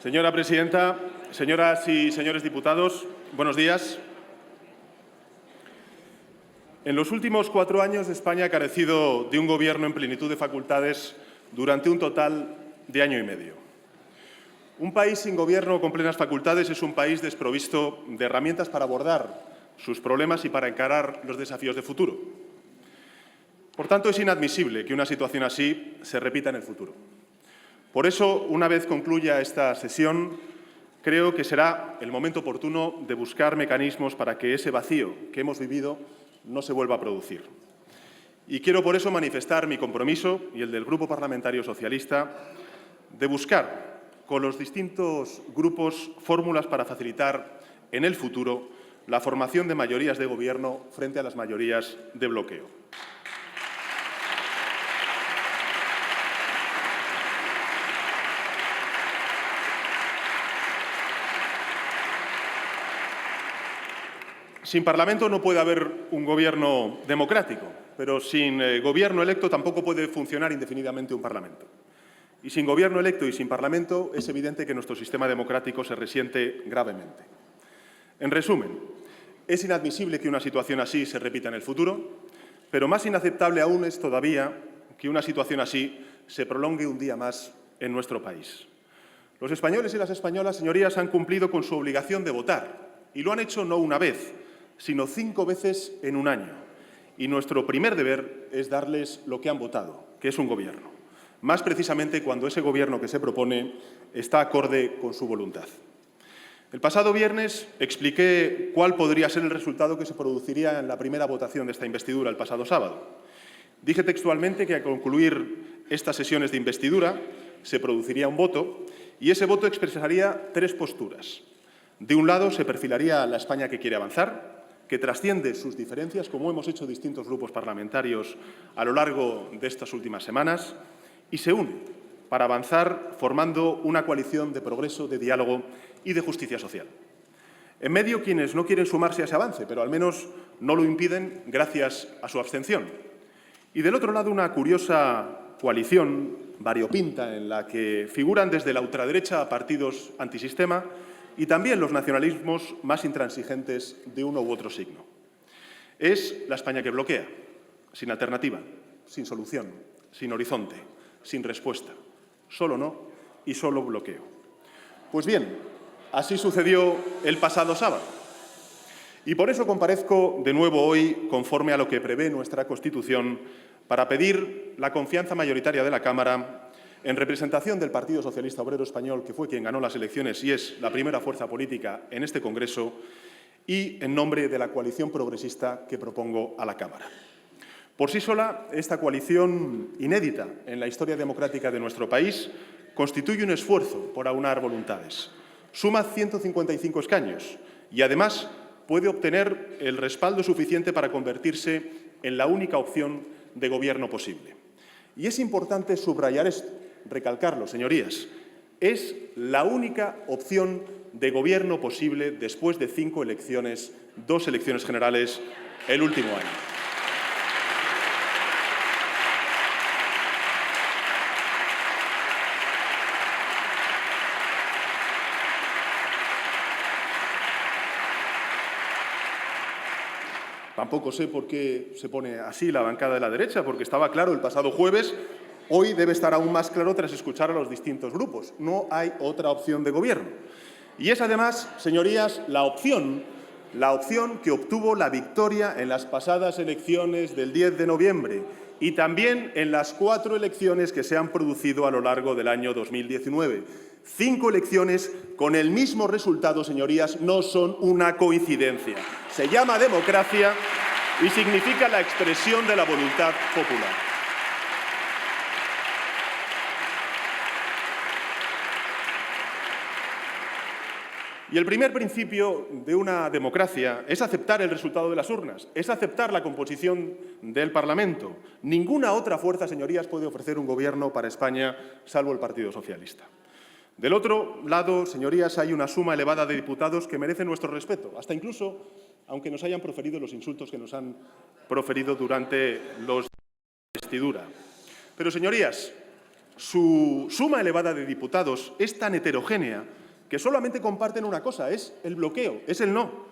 Señora presidenta, señoras y señores diputados, buenos días. En los últimos 4 años, España ha carecido de un Gobierno en plenitud de facultades durante un total de año y medio. Un país sin Gobierno con plenas facultades es un país desprovisto de herramientas para abordar sus problemas y para encarar los desafíos de futuro. Por tanto, es inadmisible que una situación así se repita en el futuro. Por eso, una vez concluya esta sesión, creo que será el momento oportuno de buscar mecanismos para que ese vacío que hemos vivido no se vuelva a producir. Y quiero por eso manifestar mi compromiso y el del Grupo Parlamentario Socialista de buscar con los distintos grupos fórmulas para facilitar en el futuro la formación de mayorías de Gobierno frente a las mayorías de bloqueo. Sin Parlamento no puede haber un Gobierno democrático, pero sin Gobierno electo tampoco puede funcionar indefinidamente un Parlamento. Y sin Gobierno electo y sin Parlamento es evidente que nuestro sistema democrático se resiente gravemente. En resumen, es inadmisible que una situación así se repita en el futuro, pero más inaceptable aún es todavía que una situación así se prolongue un día más en nuestro país. Los españoles y las españolas, señorías, han cumplido con su obligación de votar y lo han hecho no una vez, sino 5 veces en un año. Y nuestro primer deber es darles lo que han votado, que es un Gobierno. Más precisamente cuando ese Gobierno que se propone está acorde con su voluntad. El pasado viernes expliqué cuál podría ser el resultado que se produciría en la primera votación de esta investidura el pasado sábado. Dije textualmente que al concluir estas sesiones de investidura se produciría un voto y ese voto expresaría 3 posturas. De un lado se perfilaría la España que quiere avanzar, que trasciende sus diferencias, como hemos hecho distintos grupos parlamentarios a lo largo de estas últimas semanas, y se une para avanzar formando una coalición de progreso, de diálogo y de justicia social. En medio, quienes no quieren sumarse a ese avance, pero al menos no lo impiden gracias a su abstención. Y del otro lado, una curiosa coalición variopinta en la que figuran desde la ultraderecha a partidos antisistema y también los nacionalismos más intransigentes de uno u otro signo. Es la España que bloquea, sin alternativa, sin solución, sin horizonte, sin respuesta. Solo no y solo bloqueo. Pues bien, así sucedió el pasado sábado. Y por eso comparezco de nuevo hoy, conforme a lo que prevé nuestra Constitución, para pedir la confianza mayoritaria de la Cámara en representación del Partido Socialista Obrero Español, que fue quien ganó las elecciones y es la primera fuerza política en este Congreso, y en nombre de la coalición progresista que propongo a la Cámara. Por sí sola, esta coalición inédita en la historia democrática de nuestro país constituye un esfuerzo por aunar voluntades. Suma 155 escaños y, además, puede obtener el respaldo suficiente para convertirse en la única opción de gobierno posible. Y es importante subrayar esto, recalcarlo, señorías. Es la única opción de gobierno posible después de 5 elecciones, 2 elecciones generales el último año. Tampoco sé por qué se pone así la bancada de la derecha, porque estaba claro el pasado jueves. Hoy debe estar aún más claro tras escuchar a los distintos grupos. No hay otra opción de gobierno. Y es además, señorías, la opción que obtuvo la victoria en las pasadas elecciones del 10 de noviembre y también en las 4 elecciones que se han producido a lo largo del año 2019. 5 elecciones con el mismo resultado, señorías, no son una coincidencia. Se llama democracia y significa la expresión de la voluntad popular. Y el primer principio de una democracia es aceptar el resultado de las urnas, es aceptar la composición del Parlamento. Ninguna otra fuerza, señorías, puede ofrecer un gobierno para España, salvo el Partido Socialista. Del otro lado, señorías, hay una suma elevada de diputados que merecen nuestro respeto, hasta incluso aunque nos hayan proferido los insultos que nos han proferido durante los de investidura. Pero, señorías, su suma elevada de diputados es tan heterogénea que solamente comparten una cosa, es el bloqueo, es el no.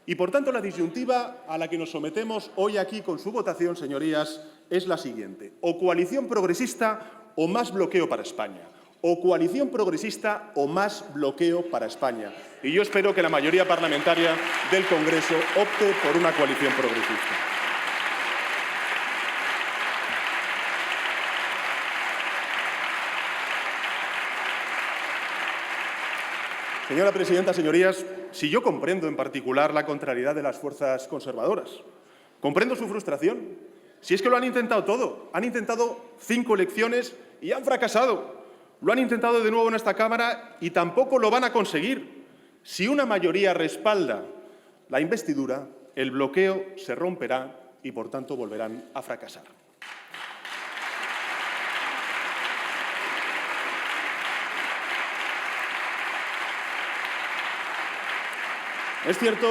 Y, por tanto, la disyuntiva a la que nos sometemos hoy aquí con su votación, señorías, es la siguiente. O coalición progresista o más bloqueo para España. O coalición progresista o más bloqueo para España. Y yo espero que la mayoría parlamentaria del Congreso opte por una coalición progresista. Señora presidenta, señorías, si yo comprendo en particular la contrariedad de las fuerzas conservadoras, comprendo su frustración. Si es que lo han intentado todo, han intentado 5 elecciones y han fracasado. Lo han intentado de nuevo en esta Cámara y tampoco lo van a conseguir. Si una mayoría respalda la investidura, el bloqueo se romperá y, por tanto, volverán a fracasar. Es cierto,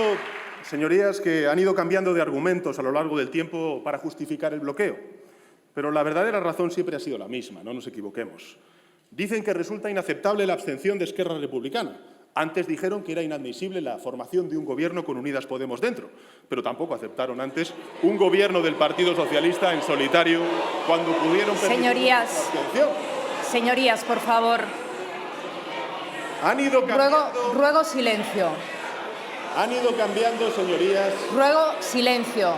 señorías, que han ido cambiando de argumentos a lo largo del tiempo para justificar el bloqueo, pero la verdadera razón siempre ha sido la misma, no nos equivoquemos. Dicen que resulta inaceptable la abstención de Esquerra Republicana. Antes dijeron que era inadmisible la formación de un gobierno con Unidas Podemos dentro, pero tampoco aceptaron antes un gobierno del Partido Socialista en solitario cuando pudieron permitir la abstención. Señorías, por favor. Han ido cambiando. Ruego silencio. Han ido cambiando, señorías. Ruego silencio.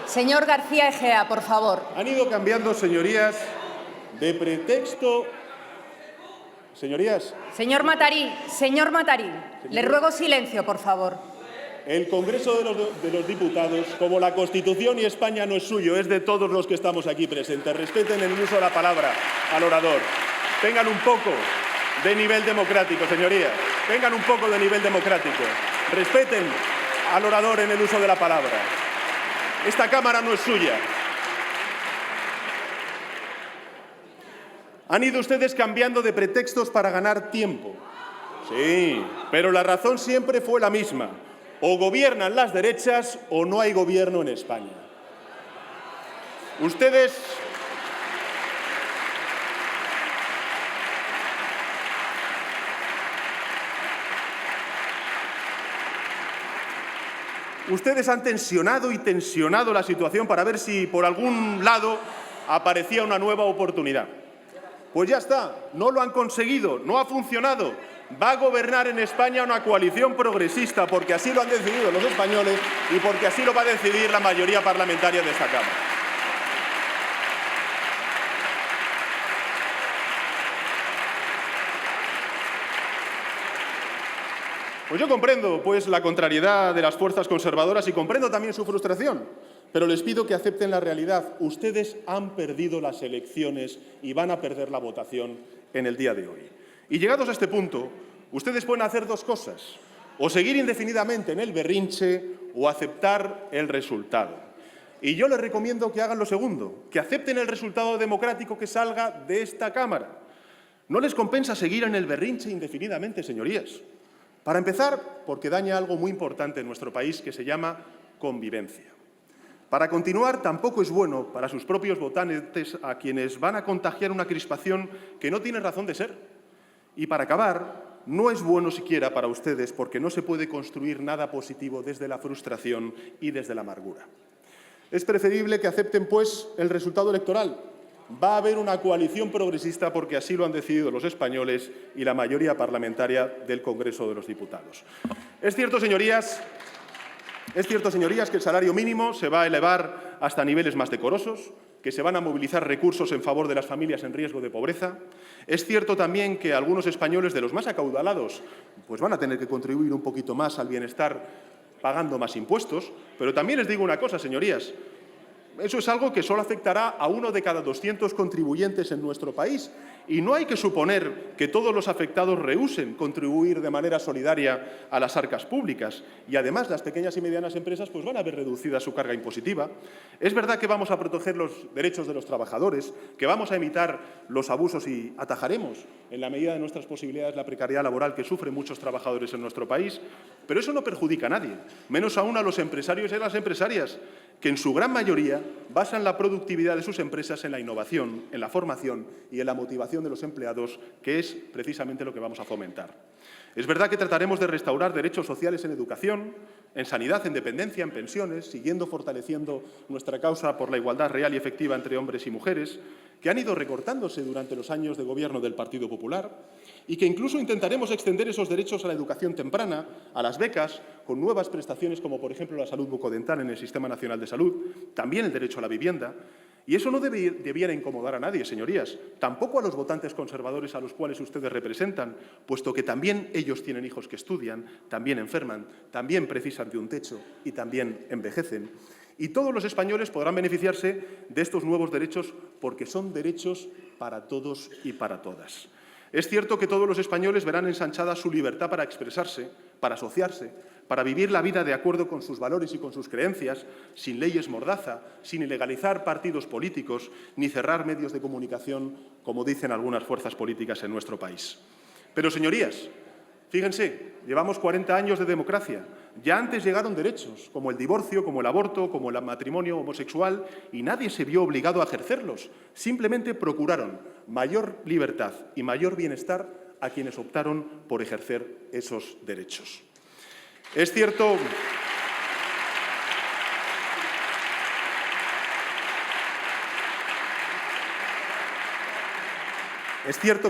Señor García Egea, por favor. Han ido cambiando, señorías, de pretexto. Señorías. Señor Matarí, le ruego silencio, por favor. El Congreso de los Diputados, como la Constitución y España no es suyo, es de todos los que estamos aquí presentes. Respeten el uso de la palabra al orador. Tengan un poco de nivel democrático, señorías. Tengan un poco de nivel democrático. Respeten al orador en el uso de la palabra. Esta Cámara no es suya. Han ido ustedes cambiando de pretextos para ganar tiempo. Sí, pero la razón siempre fue la misma. O gobiernan las derechas o no hay gobierno en España. Ustedes han tensionado y tensionado la situación para ver si por algún lado aparecía una nueva oportunidad. Pues ya está, no lo han conseguido, no ha funcionado. Va a gobernar en España una coalición progresista porque así lo han decidido los españoles y porque así lo va a decidir la mayoría parlamentaria de esta Cámara. Pues yo comprendo, pues, la contrariedad de las fuerzas conservadoras y comprendo también su frustración, pero les pido que acepten la realidad. Ustedes han perdido las elecciones y van a perder la votación en el día de hoy. Y llegados a este punto, ustedes pueden hacer 2 cosas, o seguir indefinidamente en el berrinche o aceptar el resultado. Y yo les recomiendo que hagan lo segundo, que acepten el resultado democrático que salga de esta Cámara. No les compensa seguir en el berrinche indefinidamente, señorías. Para empezar, porque daña algo muy importante en nuestro país que se llama convivencia. Para continuar, tampoco es bueno para sus propios votantes a quienes van a contagiar una crispación que no tiene razón de ser. Y para acabar, no es bueno siquiera para ustedes porque no se puede construir nada positivo desde la frustración y desde la amargura. Es preferible que acepten, pues, el resultado electoral. Va a haber una coalición progresista porque así lo han decidido los españoles y la mayoría parlamentaria del Congreso de los Diputados. Es cierto, señorías, que el salario mínimo se va a elevar hasta niveles más decorosos, que se van a movilizar recursos en favor de las familias en riesgo de pobreza. Es cierto también que algunos españoles de los más acaudalados pues van a tener que contribuir un poquito más al bienestar pagando más impuestos. Pero también les digo una cosa, señorías. Eso es algo que solo afectará a 1 de cada 200 contribuyentes en nuestro país. Y no hay que suponer que todos los afectados rehúsen contribuir de manera solidaria a las arcas públicas. Y además las pequeñas y medianas empresas pues van a ver reducida su carga impositiva. Es verdad que vamos a proteger los derechos de los trabajadores, que vamos a evitar los abusos y atajaremos en la medida de nuestras posibilidades la precariedad laboral que sufren muchos trabajadores en nuestro país. Pero eso no perjudica a nadie, menos aún a los empresarios y a las empresarias. que en su gran mayoría basan la productividad de sus empresas en la innovación, en la formación y en la motivación de los empleados, que es precisamente lo que vamos a fomentar. Es verdad que trataremos de restaurar derechos sociales en educación, en sanidad, en dependencia, en pensiones, siguiendo fortaleciendo nuestra causa por la igualdad real y efectiva entre hombres y mujeres, que han ido recortándose durante los años de gobierno del Partido Popular, y que incluso intentaremos extender esos derechos a la educación temprana, a las becas, con nuevas prestaciones como, por ejemplo, la salud bucodental en el Sistema Nacional de Salud, también el derecho a la vivienda. Y eso no debiera incomodar a nadie, señorías, tampoco a los votantes conservadores a los cuales ustedes representan, puesto que también ellos tienen hijos que estudian, también enferman, también precisan de un techo y también envejecen. Y todos los españoles podrán beneficiarse de estos nuevos derechos porque son derechos para todos y para todas. Es cierto que todos los españoles verán ensanchada su libertad para expresarse, para asociarse, para vivir la vida de acuerdo con sus valores y con sus creencias, sin leyes mordaza, sin ilegalizar partidos políticos, ni cerrar medios de comunicación, como dicen algunas fuerzas políticas en nuestro país. Pero, señorías, fíjense, llevamos 40 años de democracia. Ya antes llegaron derechos, como el divorcio, como el aborto, como el matrimonio homosexual, y nadie se vio obligado a ejercerlos. Simplemente procuraron mayor libertad y mayor bienestar a quienes optaron por ejercer esos derechos. Es cierto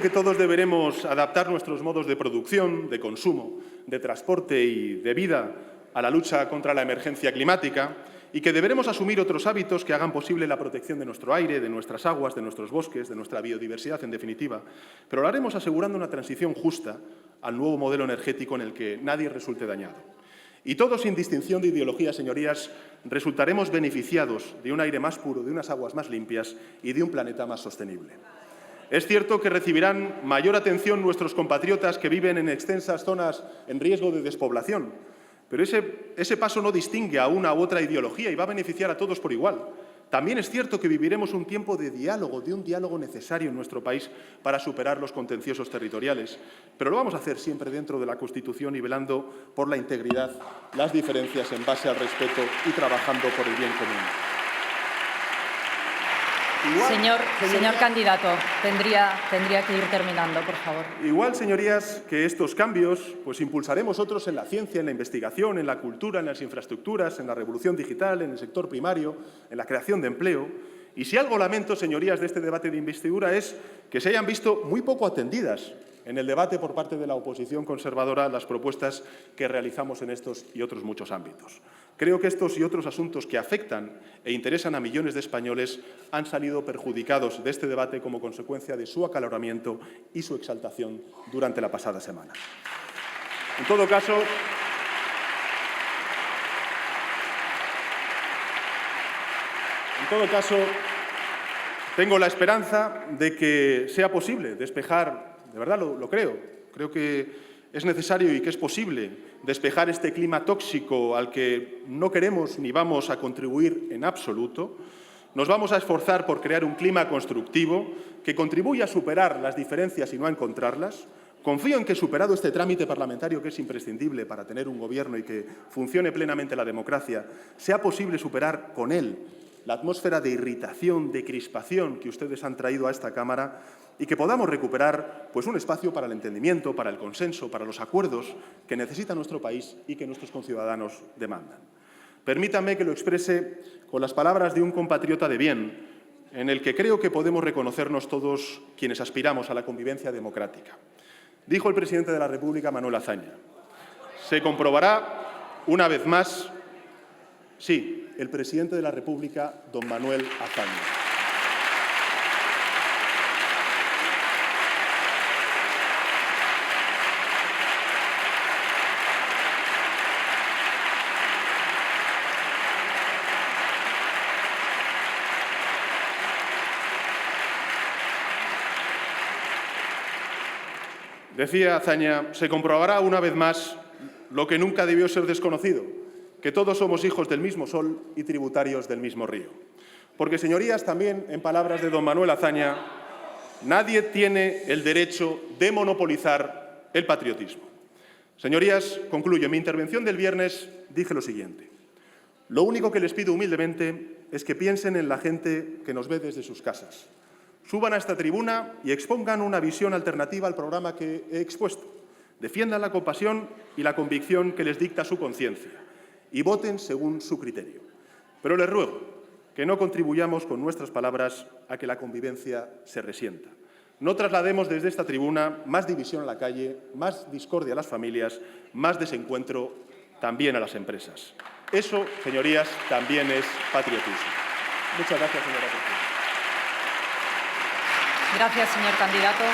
que todos deberemos adaptar nuestros modos de producción, de consumo, de transporte y de vida a la lucha contra la emergencia climática y que deberemos asumir otros hábitos que hagan posible la protección de nuestro aire, de nuestras aguas, de nuestros bosques, de nuestra biodiversidad, en definitiva. Pero lo haremos asegurando una transición justa al nuevo modelo energético en el que nadie resulte dañado. Y todos, sin distinción de ideología, señorías, resultaremos beneficiados de un aire más puro, de unas aguas más limpias y de un planeta más sostenible. Es cierto que recibirán mayor atención nuestros compatriotas que viven en extensas zonas en riesgo de despoblación, pero ese paso no distingue a una u otra ideología y va a beneficiar a todos por igual. También es cierto que viviremos un tiempo de un diálogo necesario en nuestro país para superar los contenciosos territoriales, pero lo vamos a hacer siempre dentro de la Constitución y velando por la integridad, las diferencias en base al respeto y trabajando por el bien común. Señor candidato, tendría que ir terminando, por favor. Igual, señorías, que estos cambios, pues impulsaremos otros en la ciencia, en la investigación, en la cultura, en las infraestructuras, en la revolución digital, en el sector primario, en la creación de empleo. Y si algo lamento, señorías, de este debate de investidura es que se hayan visto muy poco atendidas en el debate por parte de la oposición conservadora las propuestas que realizamos en estos y otros muchos ámbitos. Creo que estos y otros asuntos que afectan e interesan a millones de españoles han salido perjudicados de este debate como consecuencia de su acaloramiento y su exaltación durante la pasada semana. En todo caso, tengo la esperanza de que sea posible despejar, de verdad lo creo que es necesario y que es posible despejar este clima tóxico al que no queremos ni vamos a contribuir en absoluto. Nos vamos a esforzar por crear un clima constructivo que contribuya a superar las diferencias y no a encontrarlas. Confío en que, superado este trámite parlamentario que es imprescindible para tener un gobierno y que funcione plenamente la democracia, sea posible superar con él la atmósfera de irritación, de crispación que ustedes han traído a esta Cámara y que podamos recuperar pues, un espacio para el entendimiento, para el consenso, para los acuerdos que necesita nuestro país y que nuestros conciudadanos demandan. Permítanme que lo exprese con las palabras de un compatriota de bien, en el que creo que podemos reconocernos todos quienes aspiramos a la convivencia democrática. Dijo el presidente de la República, Manuel Azaña: se comprobará una vez más, sí, el presidente de la República, don Manuel Azaña. Decía Azaña: se comprobará una vez más lo que nunca debió ser desconocido, que todos somos hijos del mismo sol y tributarios del mismo río. Porque, señorías, también en palabras de don Manuel Azaña, nadie tiene el derecho de monopolizar el patriotismo. Señorías, concluyo. En mi intervención del viernes dije lo siguiente: Lo único que les pido humildemente es que piensen en la gente que nos ve desde sus casas. Suban a esta tribuna y expongan una visión alternativa al programa que he expuesto. Defiendan la compasión y la convicción que les dicta su conciencia y voten según su criterio. Pero les ruego que no contribuyamos con nuestras palabras a que la convivencia se resienta. No traslademos desde esta tribuna más división a la calle, más discordia a las familias, más desencuentro también a las empresas. Eso, señorías, también es patriotismo. Muchas gracias, señora presidenta. Gracias, señor candidato.